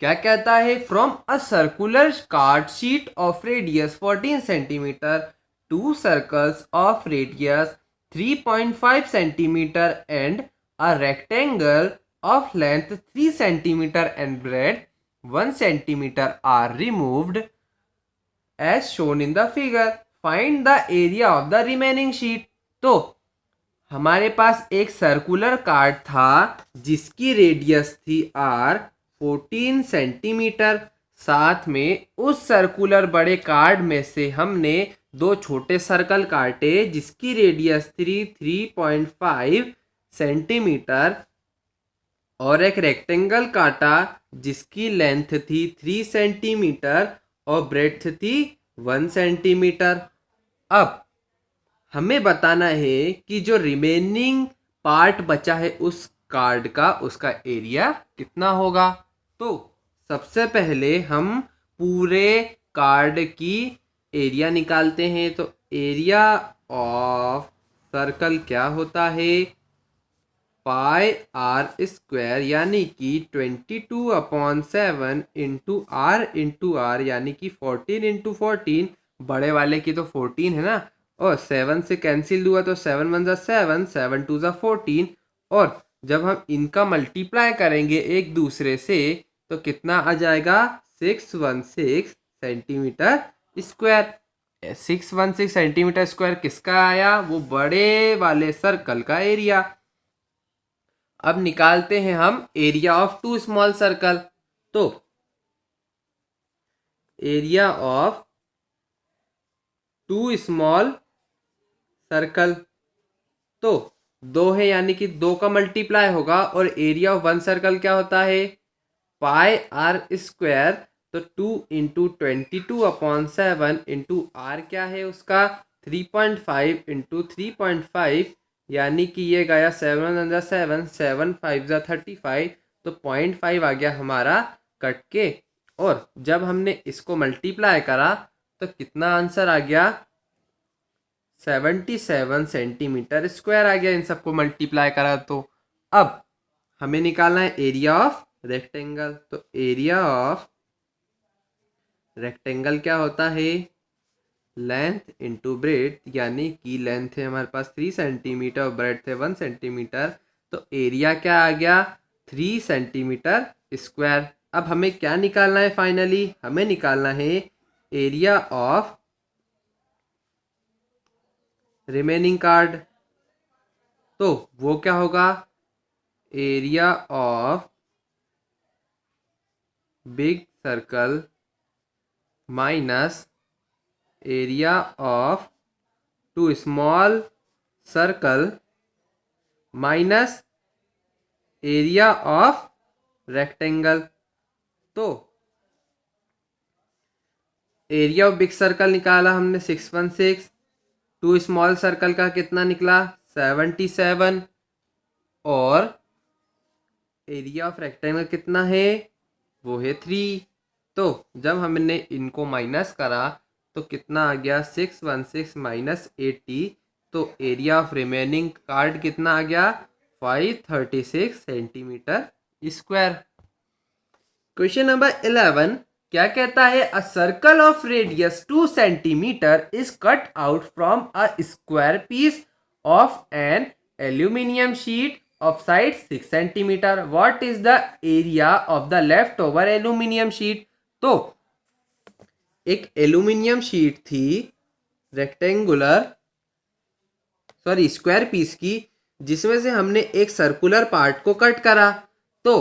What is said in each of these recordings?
क्या कहता है, from a circular card sheet of radius 14 centimetre, to circles of radius 3.5 centimetre and a rectangle of length 3 centimeter and breadth 1 centimeter are removed as shown in the figure. Find the area of the remaining sheet. तो हमारे पास एक circular card था जिसकी radius थी r 14 centimetre. साथ में उस circular बड़े कार्ड में से हमने दो छोटे सर्कल काटे जिसकी रेडियस थी 3.5 सेंटीमीटर और एक रेक्टेंगल काटा जिसकी लेंथ थी 3 सेंटीमीटर और ब्रेड्थ थी 1 सेंटीमीटर। अब हमें बताना है कि जो रिमेनिंग पार्ट बचा है उस कार्ड का, उसका एरिया कितना होगा। तो सबसे पहले हम पूरे कार्ड की एरिया निकालते हैं। तो एरिया ऑफ सर्कल क्या होता है, पाई आर स्क्वायर यानी कि 22/7 इंटू आर यानी कि 14 इंटू 14, बड़े वाले की तो 14 है ना, और 7 से कैंसिल हुआ तो 7 1 7, 7 2 14, और जब हम इनका मल्टीप्लाई करेंगे एक दूसरे से तो कितना आ जाएगा, 616 सेंटीमीटर स्क्वायर। 616 सेंटीमीटर स्क्वायर किसका आया, वो बड़े वाले सर्कल का एरिया। अब निकालते हैं हम area of two small circle. तो area of two small circle, तो दो है यानी कि दो का मल्टीप्लाई होगा, और एरिया ऑफ वन सर्कल क्या होता है, पाई आर स्क्वायर। तो 2 इंटू 22/7 इंटू आर क्या है उसका 3.5 इंटू 3.5, यानी कि ये गया 7 1 7, 7 5 35, तो 0.5 आ गया हमारा कट के। और जब हमने इसको मल्टीप्लाई करा तो कितना आंसर आ गया, 77 सेंटीमीटर स्क्वायर आ गया इन सबको मल्टीप्लाई करा तो। अब हमें निकालना है एरिया ऑफ रेक्टेंगल। तो एरिया ऑफ रेक्टेंगल क्या होता है, लेंथ इंटू ब्रेड, यानी कि लेंथ है हमारे पास 3 सेंटीमीटर और ब्रेड थे 1 सेंटीमीटर, तो एरिया क्या आ गया 3 सेंटीमीटर स्क्वायर। अब हमें क्या निकालना है, फाइनली हमें निकालना है एरिया ऑफ रिमेनिंग कार्ड। तो वो क्या होगा, area of big circle minus area of two small circle minus area of rectangle. तो एरिया ऑफ बिग सर्कल निकाला हमने 616, टू स्मॉल सर्कल का कितना निकला 77, और एरिया ऑफ रेक्टेंगल कितना है, वो है 3। तो जब हमने इनको माइनस करा तो कितना आ गया 616 माइनस 80, तो एरिया ऑफ रिमेनिंग कार्ड कितना आ गया 536 सेंटीमीटर स्क्वायर। क्वेश्चन नंबर 11 क्या कहता है, a circle of radius 2 centimetre is cut out from a square piece of an aluminium sheet of side 6 centimeter. What is the area of the leftover aluminium sheet? तो एक aluminium sheet थी rectangular square piece की, जिसमें से हमने एक circular part को cut करा। तो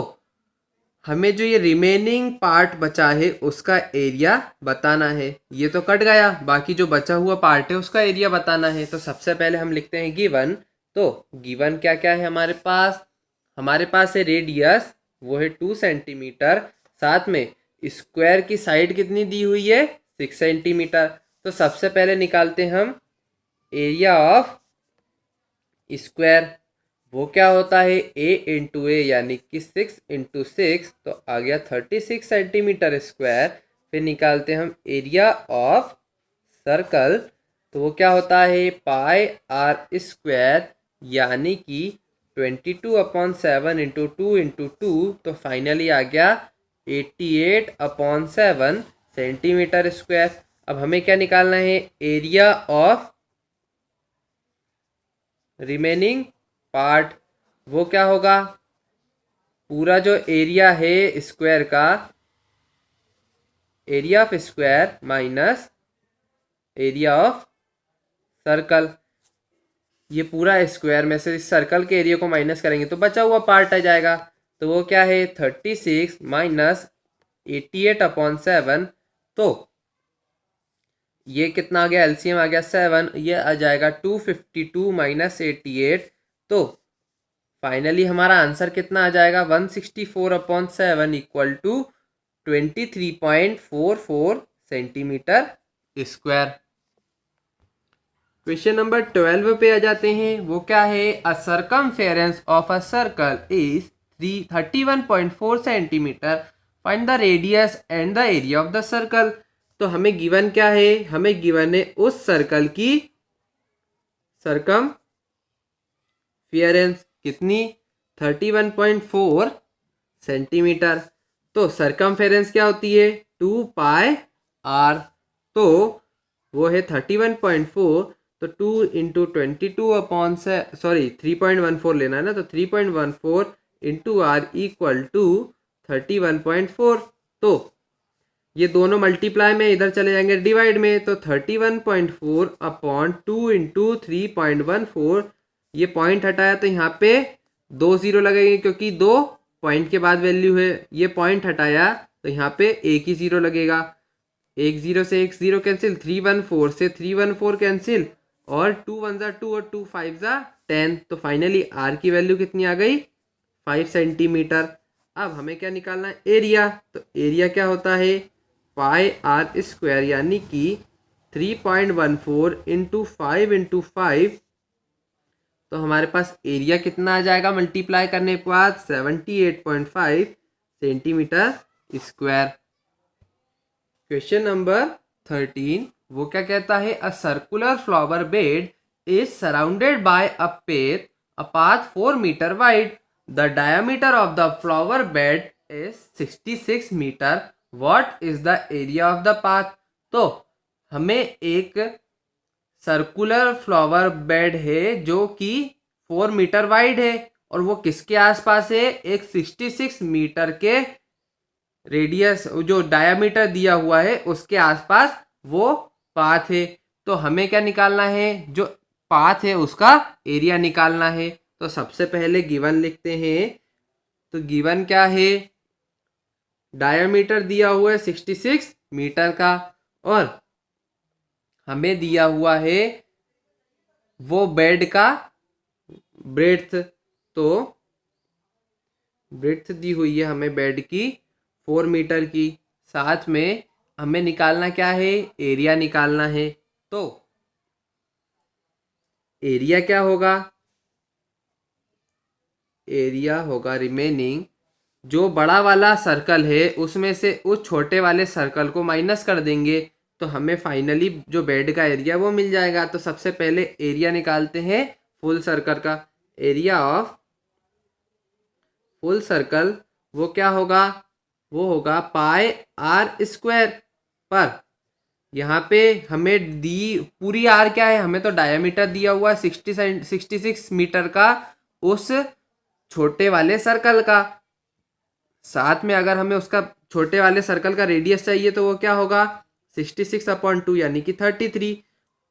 हमें जो ये रिमेनिंग पार्ट बचा है उसका एरिया बताना है। ये तो कट गया, बाकी जो बचा हुआ पार्ट है उसका एरिया बताना है। तो सबसे पहले हम लिखते हैं गिवन। तो गिवन क्या क्या है हमारे पास है रेडियस, वो है 2 सेंटीमीटर, साथ में स्क्वायर की साइड कितनी दी हुई है 6 सेंटीमीटर। तो सबसे पहले निकालते हैं हम एरिया ऑफ स्क्वायर, वो क्या होता है a इंटू ए यानी कि 6 इंटू 6, तो आ गया 36 सेंटीमीटर स्क्वायर। फिर निकालते हम एरिया ऑफ सर्कल, तो वो क्या होता है पाई आर स्क्वायर यानी कि 22/7 इंटू 2 इंटू 2, तो फाइनली आ गया 88/7 सेंटीमीटर स्क्वायर। अब हमें क्या निकालना है, एरिया ऑफ रिमेनिंग पार्ट। वो क्या होगा, पूरा जो एरिया है स्क्वायर का, area of square minus area of circle. ये पूरा स्क्वायर में से इस सर्कल के एरिया को माइनस करेंगे तो बचा हुआ पार्ट आ जाएगा। तो वो क्या है, 36 माइनस 88/7। तो ये कितना आ गया, एलसीएम आ गया 7, ये आ जाएगा 252 माइनस 88। तो फाइनली हमारा आंसर कितना आ जाएगा, 164/7 equal to 23.44 centimetre square. Question number 12 पे आ जाते हैं। वो क्या है, a circumference of a circle is 31.4 centimetre, find the radius and the area of the circle. तो हमें गिवन क्या है, हमें गिवन है उस सर्कल की सर्कमफेरेंस कितनी, 31.4 सेंटीमीटर। तो सर्कमफेरेंस क्या होती है, 2πr। तो वो है 31.4, तो 2 इंटू 3.14 लेना है ना, तो 3.14 इंटू आर इक्वल टू 31.4। तो ये दोनों मल्टीप्लाई में इधर चले जाएंगे डिवाइड में, तो 31.4/2 इंटू 3.14। ये पॉइंट हटाया तो यहाँ पे 2 0 लगेंगे क्योंकि 2 पॉइंट के बाद वैल्यू है। ये पॉइंट हटाया तो यहाँ पे एक ही 0 लगेगा। एक 0 से एक 0 कैंसिल, 314 से 314 कैंसिल, और 2 1 ज़ा 2 और 2 5 ज़ा 10। तो फाइनली आर की वैल्यू कितनी आ गई, 5 सेंटीमीटर। अब हमें क्या निकालना है, एरिया। तो एरिया क्या होता है, पाई आर स्क्वायर, यानी कि 3.14 इंटू 5 इंटू 5। तो हमारे पास एरिया कितना आ जाएगा मल्टीप्लाई करने के बाद, 78.5 सेंटीमीटर स्क्वायर। क्वेश्चन नंबर 13, वो क्या कहता है, a circular flower bed is surrounded by a path, a path 4 metre wide, the diameter of the flower bed is 66 metre, what is the area of the path. तो हमें एक circular flower bed है जो कि 4 metre wide है, और वो किसके आसपास है, एक 66 मीटर के रेडियस, जो डायामीटर दिया हुआ है उसके आसपास वो पाथ है। तो हमें क्या निकालना है, जो पाथ है उसका एरिया निकालना है। तो सबसे पहले गिवन लिखते हैं। तो गिवन क्या है, डायामीटर दिया हुआ है 66 मीटर का, और हमें दिया हुआ है वो बेड का ब्रेड्थ। तो ब्रेड्थ दी हुई है हमें बेड की 4 मीटर की, साथ में हमें निकालना क्या है, एरिया निकालना है। तो एरिया क्या होगा, एरिया होगा रिमेनिंग, जो बड़ा वाला सर्कल है उसमें से उस छोटे वाले सर्कल को माइनस कर देंगे, तो हमें फाइनली जो बेड का एरिया वो मिल जाएगा। तो सबसे पहले एरिया निकालते हैं फुल सर्कल का। एरिया ऑफ फुल सर्कल वो क्या होगा, वो होगा पाई आर स्क्वायर। पर यहाँ पे हमें दी पूरी आर क्या है, हमें तो डायमीटर दिया हुआ है 66 मीटर का उस छोटे वाले सर्कल का। साथ में अगर हमें उसका छोटे वाले सर्कल का रेडियस चाहिए तो वो क्या होगा, 66/2 यानी कि 33।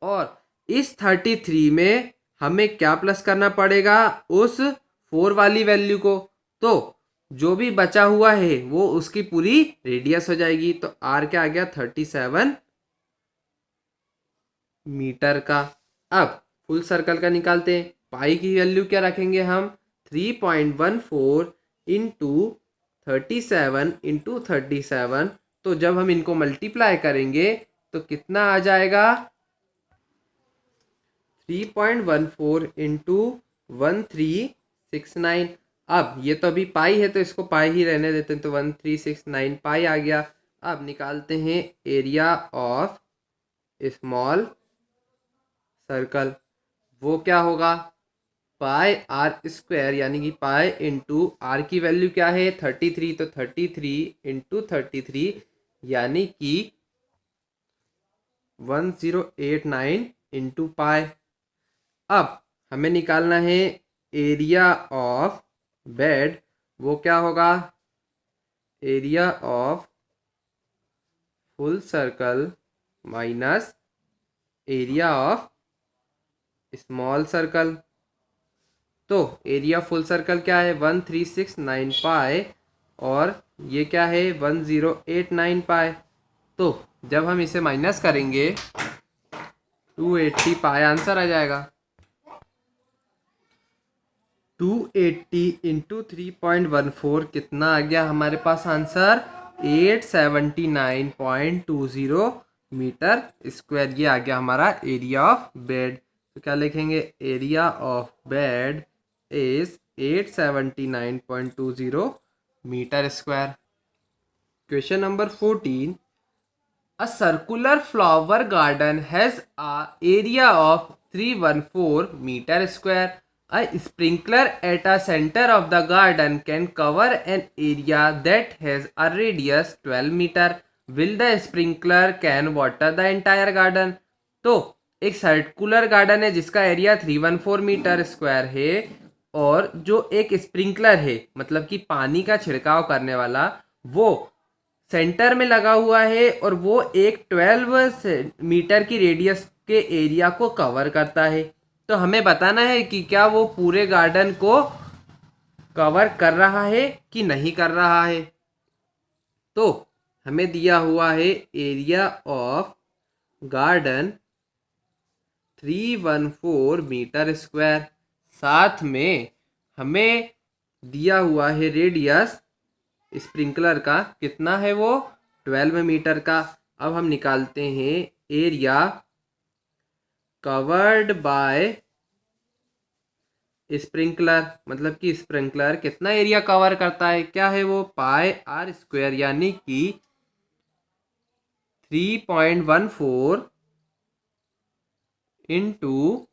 और इस 33 में हमें क्या प्लस करना पड़ेगा, उस 4 वाली वैल्यू को। तो जो भी बचा हुआ है वो उसकी पूरी रेडियस हो जाएगी। तो आर क्या आ गया, 37 मीटर का। अब फुल सर्कल का निकालते हैं। पाई की वैल्यू क्या रखेंगे हम, 3.14 इंटू 37 इंटू 37। तो जब हम इनको मल्टीप्लाई करेंगे तो कितना आ जाएगा, 3.14 इंटू 1369। अब ये तो अभी पाई है तो इसको पाई ही रहने देते हैं, तो 1369 पाई आ गया। अब निकालते हैं एरिया ऑफ स्मॉल सर्कल। वो क्या होगा, पाई आर स्क्वायर यानी कि पाई इंटू आर की वैल्यू क्या है 33, तो 33 इंटू 33 यानी कि 1089 इंटू पाई। अब हमें निकालना है एरिया ऑफ बेड, वो क्या होगा, area of full circle minus area of small circle. तो एरिया फुल सर्कल क्या है 1369 पाई और ये क्या है 1089 पाई। तो जब हम इसे माइनस करेंगे 280 पाई आंसर आ जाएगा। 280 इंटू 3.14 कितना आ गया हमारे पास आंसर 879.20 मीटर स्क्वायर। ये आ गया हमारा एरिया ऑफ बेड। तो क्या लिखेंगे, area of bed is 879.20 meter square. Question number 14. A circular flower garden has a area of 314 meter square. A sprinkler at a center of the garden can cover an area that has a radius 12 meter. Will the sprinkler can water the entire garden? तो एक circular garden है जिसका area 314 metre square है और जो एक sprinkler है मतलब कि पानी का छिड़काव करने वाला वो सेंटर में लगा हुआ है और वो एक 12 मीटर की रेडियस के एरिया को कवर करता है। तो हमें बताना है कि क्या वो पूरे गार्डन को कवर कर रहा है कि नहीं कर रहा है। तो हमें दिया हुआ है area of garden 314 metre square, साथ में हमें दिया हुआ है रेडियस स्प्रिंकलर का कितना है वो 12 मीटर का। अब हम निकालते हैं एरिया कवर्ड बाय स्प्रिंकलर, मतलब कि स्प्रिंकलर कितना एरिया कवर करता है, क्या है वो पाई आर स्क्वायर यानी कि 3.14 इंटू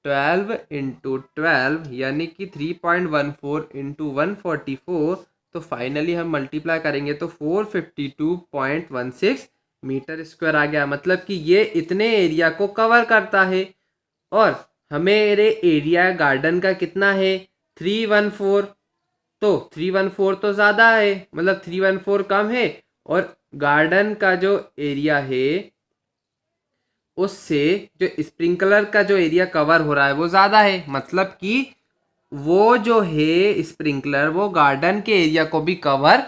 12 इंटू 12 यानी कि 3.14 इंटू 144। तो फाइनली हम मल्टीप्लाई करेंगे तो 452.16 मीटर स्क्वायर आ गया। मतलब कि ये इतने एरिया को कवर करता है और हमेरे एरिया गार्डन का कितना है 314। तो 314 तो ज़्यादा है, मतलब 314 कम है और गार्डन का जो एरिया है उससे जो स्प्रिंकलर का जो एरिया कवर हो रहा है वो ज़्यादा है। मतलब कि वो जो है स्प्रिंकलर वो गार्डन के एरिया को भी कवर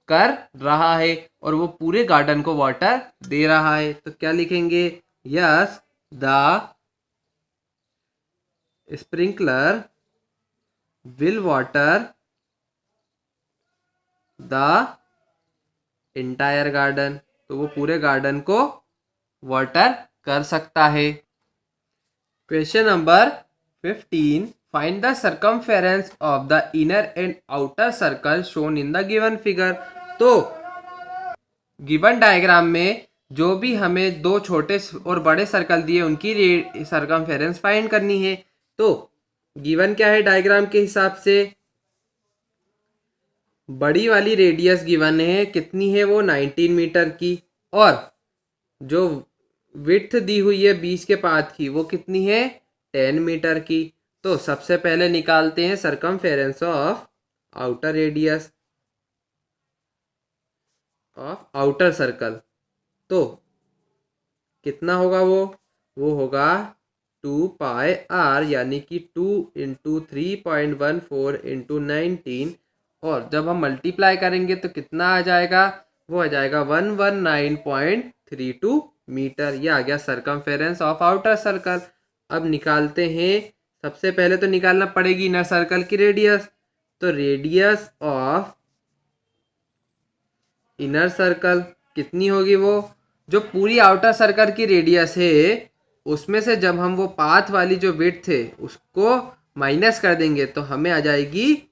कर रहा है और वो पूरे गार्डन को वाटर दे रहा है। तो क्या लिखेंगे, yes the sprinkler will water the entire garden. तो वो पूरे गार्डन को वाटर कर सकता है। Question number 15. Find the circumference of the inner and outer circle shown in the given figure. तो गिवन डायग्राम में जो भी हमें दो छोटे और बड़े सर्कल दिए उनकी सर्कमफेरेंस फाइंड करनी है। तो गिवन क्या है डायग्राम के हिसाब से, बड़ी वाली रेडियस गिवन है कितनी है वो 19 मीटर की और जो विड्थ दी हुई है 20 के पाथ की वो कितनी है 10 मीटर की। तो सबसे पहले निकालते हैं circumference of outer radius of outer circle. तो कितना होगा वो होगा 2 पाई आर यानी कि 2 इंटू 3.14 इंटू 19 और जब हम मल्टीप्लाई करेंगे तो कितना आ जाएगा, वो आ जाएगा 119.32 मीटर। ये आ गया सर्कमफेरेंस ऑफ आउटर सर्कल। अब निकालते हैं, सबसे पहले तो निकालना पड़ेगी इनर सर्कल की रेडियस। तो रेडियस ऑफ इनर सर्कल कितनी होगी, वो जो पूरी आउटर सर्कल की रेडियस है उसमें से जब हम वो पाथ वाली जो विड्थ है उसको माइनस कर देंगे तो हमें आ जाएगी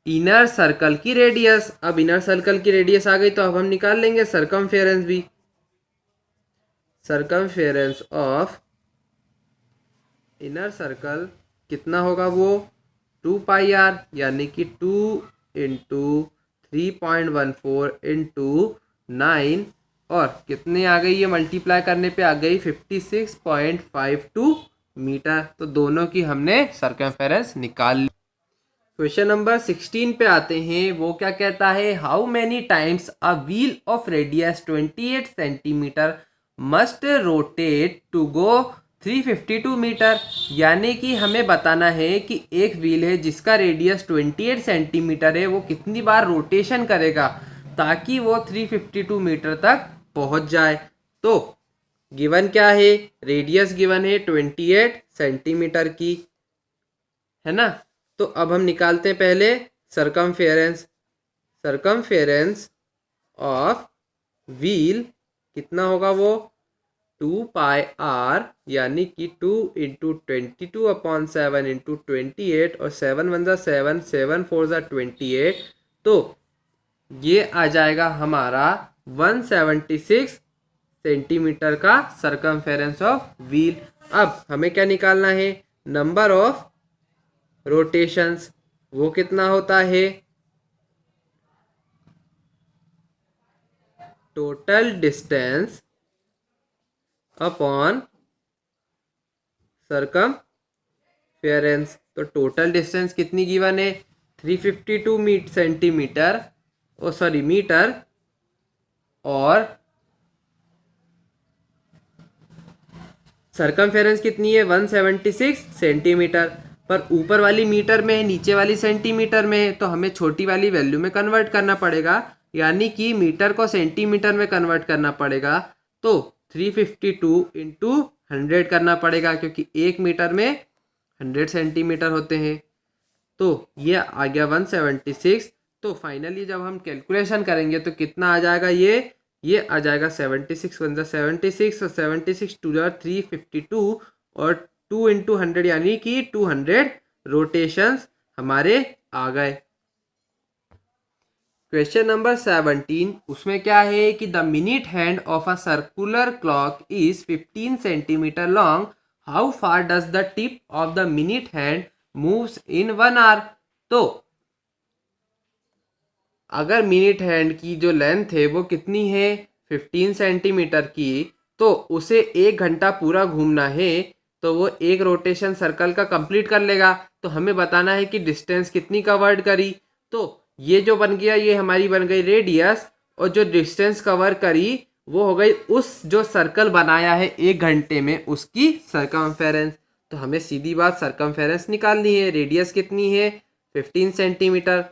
इनर सर्कल की रेडियस। अब इनर सर्कल की रेडियस आ गई तो अब हम निकाल लेंगे सर्कमफेरेंस भी। सर्कमफेरेंस ऑफ इनर सर्कल कितना होगा वो 2 पाई आर, यानी कि 2 इंटू 3.14 इंटू 9, और कितने आ गई, ये मल्टीप्लाई करने पे आ गई 56.52 मीटर। तो दोनों की हमने सर्कमफेरेंस निकाल ली। क्वेश्चन नंबर 16 पे आते हैं। वो क्या कहता है, how many times a wheel of radius 28 centimetre must rotate to go 352 metre. यानी कि हमें बताना है कि एक व्हील है जिसका रेडियस 28 सेंटीमीटर है, वो कितनी बार रोटेशन करेगा ताकि वो 352 मीटर तक पहुंच जाए। तो गिवन क्या है, रेडियस गिवन है 28 सेंटीमीटर की, है ना। तो अब हम निकालते हैं पहले सरकमफेरेंस। सरकमफेरेंस ऑफ व्हील कितना होगा वो 2 पाई आर, यानी कि 2 इंटू 22/7 इंटू 28, और 7 वन ज़ा 7, 7 4 ज़ा 28। तो ये आ जाएगा हमारा 176 सेंटीमीटर का सरकमफेरेंस ऑफ व्हील। अब हमें क्या निकालना है, नंबर ऑफ रोटेशंस, वो कितना होता है, टोटल डिस्टेंस अपॉन सरकमफेरेंस। तो टोटल डिस्टेंस कितनी गिवन है 352 सेंटीमीटर, ओ सॉरी मीटर, और सरकमफेरेंस कितनी है 176 सेंटीमीटर। पर ऊपर वाली मीटर में है, नीचे वाली सेंटीमीटर में है, तो हमें छोटी वाली वैल्यू में कन्वर्ट करना पड़ेगा, यानी कि मीटर को सेंटीमीटर में कन्वर्ट करना पड़ेगा। तो 352 इंटू 100 करना पड़ेगा, क्योंकि एक मीटर में 100 सेंटीमीटर होते हैं। तो ये आ गया 176। तो फाइनली जब हम कैलकुलेशन करेंगे तो कितना आ जाएगा, ये आ जाएगा 76 वन ज़ा 76, और 76 टू ज़ा 352, और 2 इंटू 100 यानी कि 200 रोटेशंस हमारे आ गए। क्वेश्चन नंबर 17, उसमें क्या है कि the minute hand of a circular clock is 15 centimetre long, how far does the tip of the minute hand moves in 1 hour. तो अगर मिनट हैंड की जो लेंथ है वो कितनी है 15 सेंटीमीटर की, तो उसे 1 घंटा पूरा घूमना है, तो वो एक रोटेशन सर्कल का कंप्लीट कर लेगा। तो हमें बताना है कि डिस्टेंस कितनी कवर्ड करी। तो ये जो बन गया, ये हमारी बन गई रेडियस, और जो डिस्टेंस कवर करी वो हो गई उस जो सर्कल बनाया है 1 घंटे में उसकी सरकमफेरेंस। तो हमें सीधी बात सरकमफेरेंस निकालनी है। रेडियस कितनी है 15 सेंटीमीटर,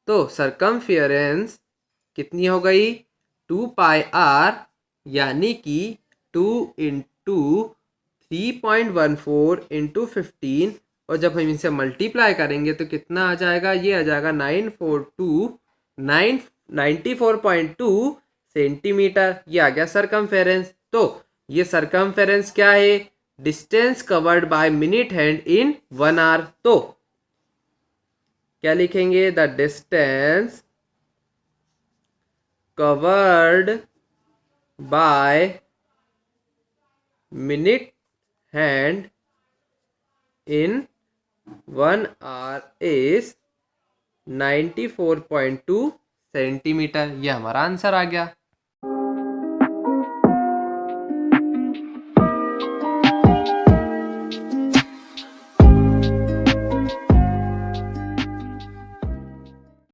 तो सरकमफेरेंस कितनी हो गई 2 पाई आर, यानी कि 2 इंटू 3.14 इंटू 15, और जब हम इनसे मल्टीप्लाई करेंगे तो कितना आ जाएगा, ये आ जाएगा 94.2 सेंटीमीटर। ये आ गया सरकमफेरेंस। तो ये सरकमफेरेंस क्या है, distance covered by minute hand in 1 hour. तो क्या लिखेंगे, the distance covered by minute hand in 1 hour is 94.2 centimetre. ये हमारा आंसर आ गया।